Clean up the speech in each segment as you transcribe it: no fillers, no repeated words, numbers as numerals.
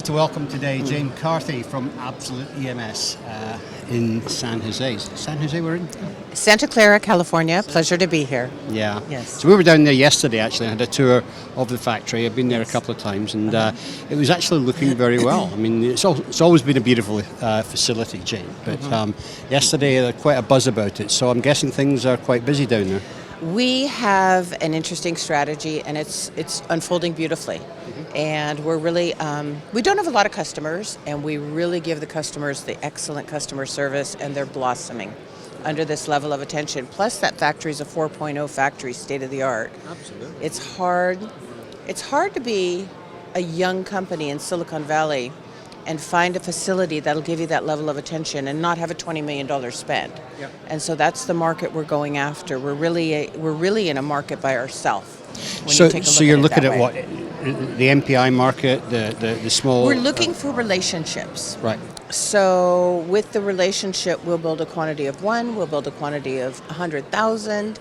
to welcome today Jane Carthy from Absolute EMS in San Jose. Is it San Jose we're in? Santa Clara, California. Pleasure to be here. Yeah. Yes. So we were down there yesterday actually and had a tour of the factory. I've been there a couple of times and it was actually looking very well. I mean, it's always been a beautiful facility, Jane, but yesterday there was quite a buzz about it. So I'm guessing things are quite busy down there. We have an interesting strategy, and it's unfolding beautifully. And we're really, we don't have a lot of customers, and we really give the customers the excellent customer service, and they're blossoming under this level of attention. Plus, that factory is a 4.0 factory, state of the art. Absolutely. It's hard to be a young company in Silicon Valley and find a facility that'll give you that level of attention and not have a $20 million spend. Yep. And so that's the market we're going after. We're really in a market by ourselves. So you're looking at what? The MPI market, the small... We're looking for relationships. Right. So with the relationship, we'll build a quantity of one, we'll build a quantity of 100,000,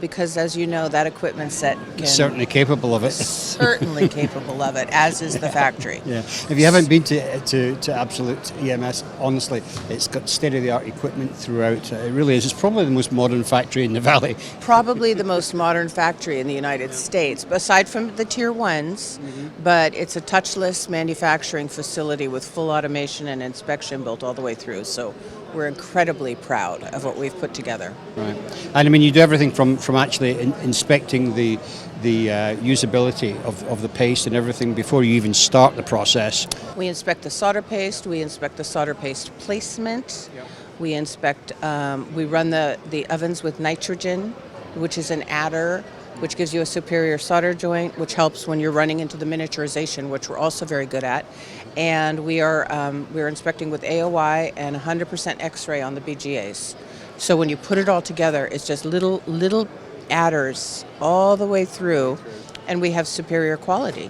because as you know, that equipment set can... Certainly capable of it. Certainly capable of it, as is the factory. Yeah. If you haven't been to Absolute EMS, honestly, it's got state-of-the-art equipment throughout. It really is. It's probably the most modern factory in the valley. Probably the most modern factory in the United States, aside from the tier ones, but it's a touchless manufacturing facility with full automation and inspection built all the way through. So we're incredibly proud of what we've put together. Right. And I mean, you do everything from actually inspecting the usability of the paste and everything before you even start the process. We inspect the solder paste, we inspect the solder paste placement, we inspect, we run the ovens with nitrogen, which is an adder, which gives you a superior solder joint, which helps when you're running into the miniaturization, which we're also very good at. And we're inspecting with AOI and 100% X-ray on the BGAs. So when you put it all together, it's just little adders all the way through, and we have superior quality.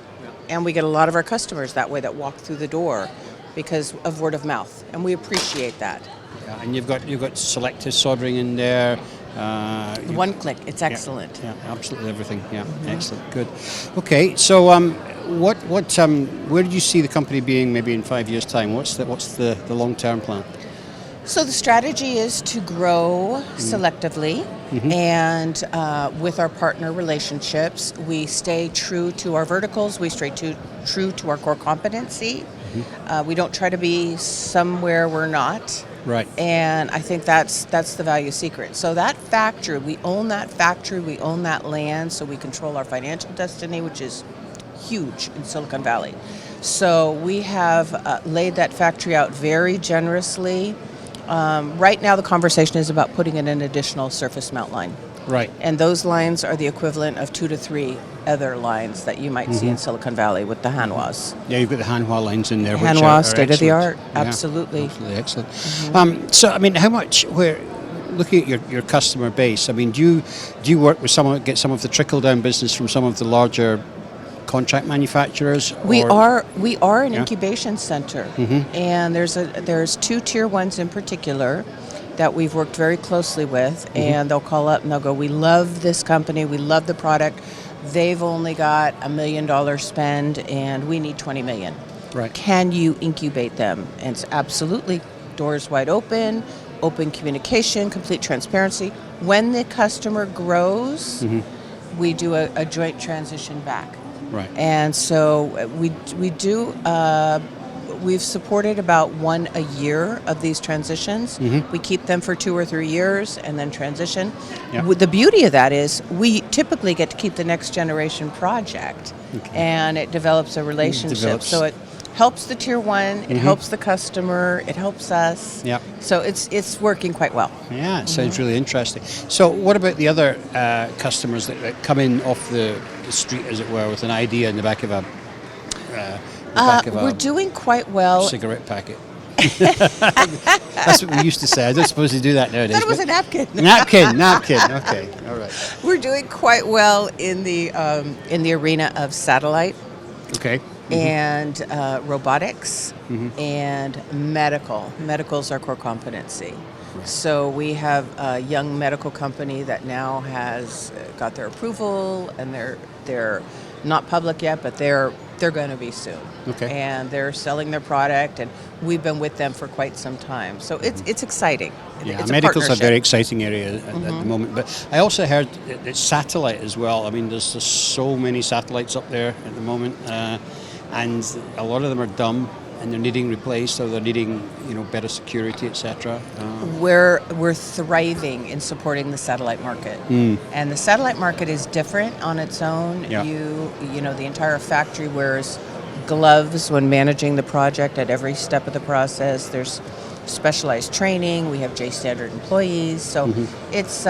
And we get a lot of our customers that way that walk through the door because of word of mouth, and we appreciate that. Yeah, and you've got selective soldering in there. One click, it's excellent. Yeah, absolutely everything. Yeah, excellent, good. Okay, so where do you see the company being maybe in 5 years' time? What's the long-term plan? So the strategy is to grow selectively, and with our partner relationships, we stay true to our verticals. We stay true to our core competency. We don't try to be somewhere we're not. Right. And I think that's the value secret. So that factory, we own that land, so we control our financial destiny, which is huge in Silicon Valley. So we have laid that factory out very generously. Right now the conversation is about putting in an additional surface mount line. Right. And those lines are the equivalent of 2 to 3 other lines that you might see in Silicon Valley with the Hanwhas. Yeah, you've got the Hanwha lines in there. Hanwha, state of the art. Yeah, absolutely. Absolutely excellent. So, I mean, looking at your customer base, I mean, do you work with get some of the trickle-down business from some of the larger contract manufacturers? We are an incubation center, and there's 2 tier ones in particular that we've worked very closely with, and they'll call up and they'll go, we love this company, we love the product. They've only got $1 million spend and we need 20 million. Right. Can you incubate them? And it's absolutely, doors wide open communication, complete transparency. When the customer grows, we do a joint transition back. Right. And so we do. We've supported about 1 a year of these transitions. We keep them for 2 or 3 years and then transition. Yeah. The beauty of that is we typically get to keep the next generation project, and it develops a relationship. So it helps the tier one, it helps the customer, it helps us. Yeah. So it's working quite well. Yeah, it sounds really interesting. So what about the other customers that come in off the street, as it were, with an idea in the back of a... we're doing quite well. Cigarette packet. That's what we used to say. I don't suppose they do that nowadays. That was a napkin. Napkin. Okay, all right. We're doing quite well in the arena of satellite. Okay. And robotics and medical. Medical is our core competency. Right. So we have a young medical company that now has got their approval, and they're not public yet, but they're They're going to be soon. Okay. And they're selling their product, and we've been with them for quite some time. So it's exciting. Yeah, It's a medical's a partnership. very exciting area at the moment. But I also heard it's satellite as well. I mean, there's just so many satellites up there at the moment, and a lot of them are dumb and they're needing replaced, or they're needing better security, etc. We're thriving in supporting the satellite market, and the satellite market is different on its own. Yeah. You know, the entire factory wears gloves when managing the project at every step of the process. There's specialized training. We have J Standard employees, so it's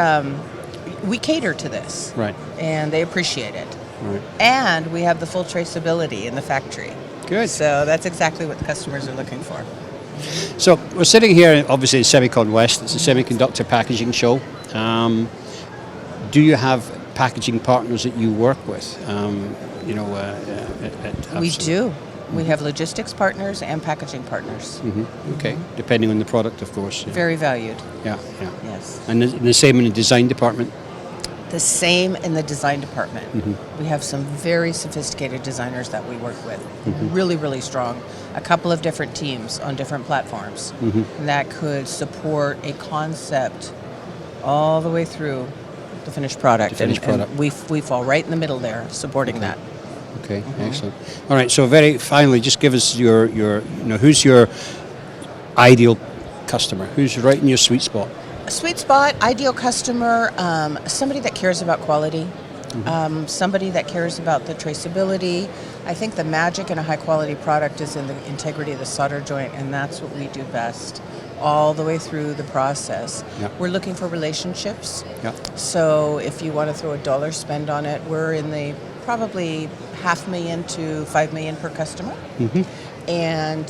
we cater to this, Right. and they appreciate it. Right. And we have the full traceability in the factory. Good. So that's exactly what the customers are looking for. So we're sitting here, obviously, at Semicon West. It's a semiconductor packaging show. Do you have packaging partners that you work with? We do. We have logistics partners and packaging partners. Okay, depending on the product, of course. Yeah. Very valued. Yeah, yeah. Yes. And the same in the design department. The same in the design department. We have some very sophisticated designers that we work with. Really, really strong. A couple of different teams on different platforms that could support a concept all the way through the finished product. And we fall right in the middle there, supporting that. Okay, excellent. All right, so very finally, just give us your who's your ideal customer? Who's right in your sweet spot? A sweet spot, ideal customer, somebody that cares about quality, somebody that cares about the traceability. I think the magic in a high quality product is in the integrity of the solder joint, and that's what we do best all the way through the process. Yeah. We're looking for relationships. Yeah. So if you want to throw a dollar spend on it, we're in the probably $500,000 to $5 million per customer. And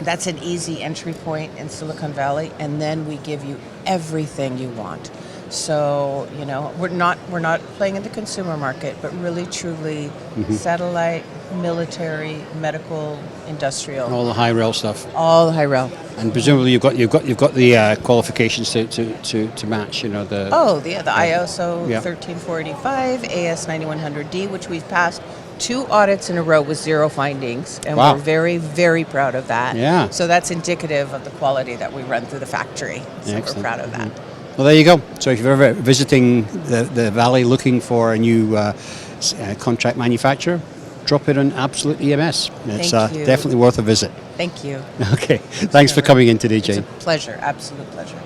that's an easy entry point in Silicon Valley, and then we give you everything you want. So, we're not playing in the consumer market, but really truly satellite, military, medical, industrial. All the high rail stuff. All the high rail. And presumably you've got the qualifications to match. The ISO Yeah. 13485, AS 9100D, which we've passed 2 audits in a row with 0 findings, and Wow. we're very, very proud of that. Yeah. So that's indicative of the quality that we run through the factory. So Excellent. we're proud of that. Well, there you go. So if you're ever visiting the valley looking for a new contract manufacturer, drop it on Absolute EMS. It's Thank you. definitely worth a visit. Thank you. Okay. Thanks for coming in today, Jane. It's a pleasure, absolute pleasure.